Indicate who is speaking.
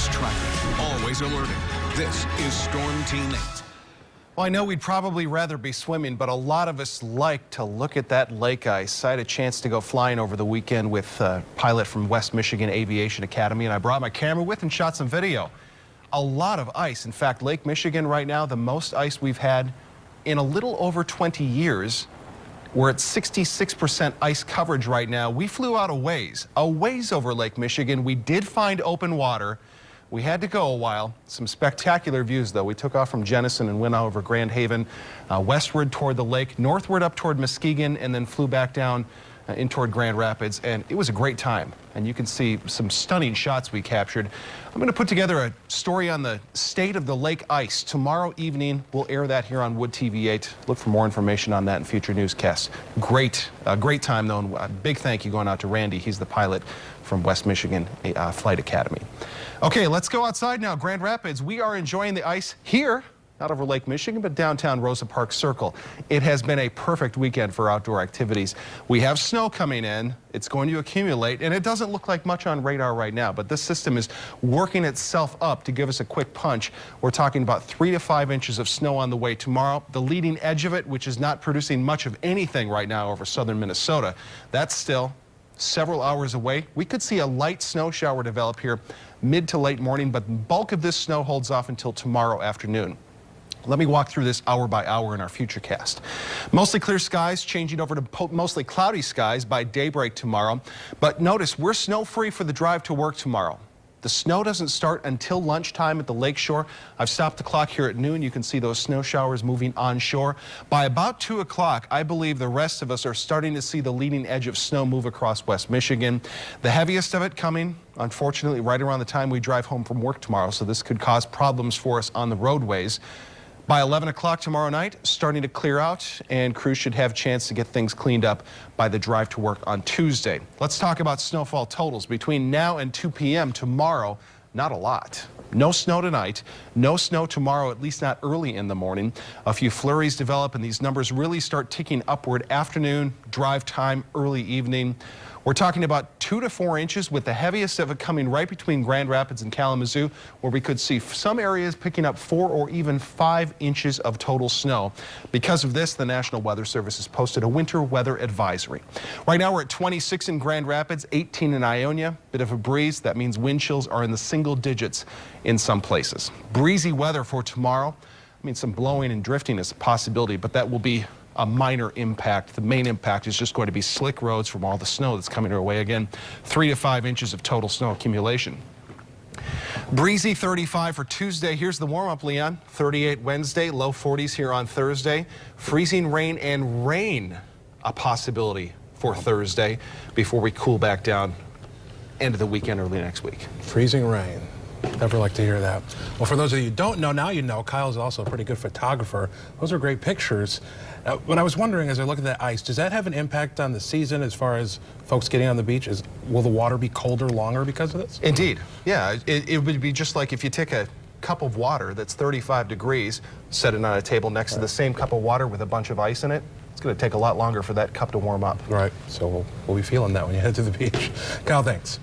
Speaker 1: always tracking, always alerting. This is Storm Team 8.
Speaker 2: Well, I know we'd probably rather be swimming, but a lot of us like to look at that lake ice. I had a chance to go flying over the weekend with a pilot from West Michigan Aviation Academy, and I brought my camera with and shot some video. A lot of ice. In fact, Lake Michigan right now, the most ice we've had in a little over 20 years. We're at 66% ice coverage right now. We flew out a ways over Lake Michigan. We did find open water. We had to go a while. Some spectacular views, though. We took off from Jenison and went over Grand Haven, westward toward the lake, northward up toward Muskegon, and then flew back down in toward Grand Rapids. And it was a great time. And you can see some stunning shots we captured. I'm going to put together a story on the state of the lake ice. Tomorrow evening, we'll air that here on Wood TV 8. Look for more information on that in future newscasts. Great time, though. And a big thank you going out to Randy. He's the pilot from West Michigan Flight Academy. Okay, let's go outside now. Grand Rapids, we are enjoying the ice here, not over Lake Michigan, but downtown Rosa Parks Circle. It has been a perfect weekend for outdoor activities. We have snow coming in. It's going to accumulate, and it doesn't look like much on radar right now, but this system is working itself up to give us a quick punch. We're talking about 3 to 5 inches of snow on the way tomorrow. The leading edge of it, which is not producing much of anything right now over southern Minnesota, that's still several hours away. We could see a light snow shower develop here mid to late morning, but the bulk of this snow holds off until tomorrow afternoon. Let me walk through this hour by hour in our FUTURECAST. Mostly clear skies, changing over to mostly cloudy skies by daybreak tomorrow. But notice, we're snow-free for the drive to work tomorrow. The snow doesn't start until lunchtime at the lakeshore. I've stopped the clock here at noon. You can see those snow showers moving onshore. By about 2 o'clock, I believe the rest of us are starting to see the leading edge of snow move across West Michigan. The heaviest of it coming, unfortunately, right around the time we drive home from work tomorrow, so this could cause problems for us on the roadways. By 11 o'clock tomorrow night, starting to clear out, and crews should have a chance to get things cleaned up by the drive to work on Tuesday. Let's talk about snowfall totals. Between now and 2 p.m. tomorrow, not a lot. No snow tonight, no snow tomorrow, at least not early in the morning. A few flurries develop, and these numbers really start ticking upward afternoon, drive time, early evening. We're talking about 2 to 4 inches, with the heaviest of it coming right between Grand Rapids and Kalamazoo, where we could see some areas picking up 4 or even 5 inches of total snow. Because of this, the National Weather Service has posted a winter weather advisory. Right now we're at 26 in Grand Rapids, 18 in Ionia. Bit of a breeze. That means wind chills are in the single digits in some places. Breezy weather for tomorrow. I mean, some blowing and drifting is a possibility, but that will be a minor impact. The main impact is just going to be slick roads from all the snow that's coming our way. Again, 3 to 5 inches of total snow accumulation. Breezy 35 for Tuesday. Here's the warm-up, Leon. 38 Wednesday, low 40s here on Thursday. Freezing rain and rain, a possibility for Thursday before we cool back down end of the weekend, early next week.
Speaker 3: Freezing rain. Never like to hear that. Well, for those of you who don't know, now you know. Kyle's also a pretty good photographer. Those are great pictures. What I was wondering as I look at that ice, does that have an impact on the season as far as folks getting on the beach? Will the water be colder longer because of this?
Speaker 2: Indeed. Yeah, it would be just like if you take a cup of water that's 35 degrees, set it on a table next to the same cup of water with a bunch of ice in it. It's going to take a lot longer for that cup to warm up.
Speaker 3: Right. So we'll be feeling that when you head to the beach. Kyle, thanks.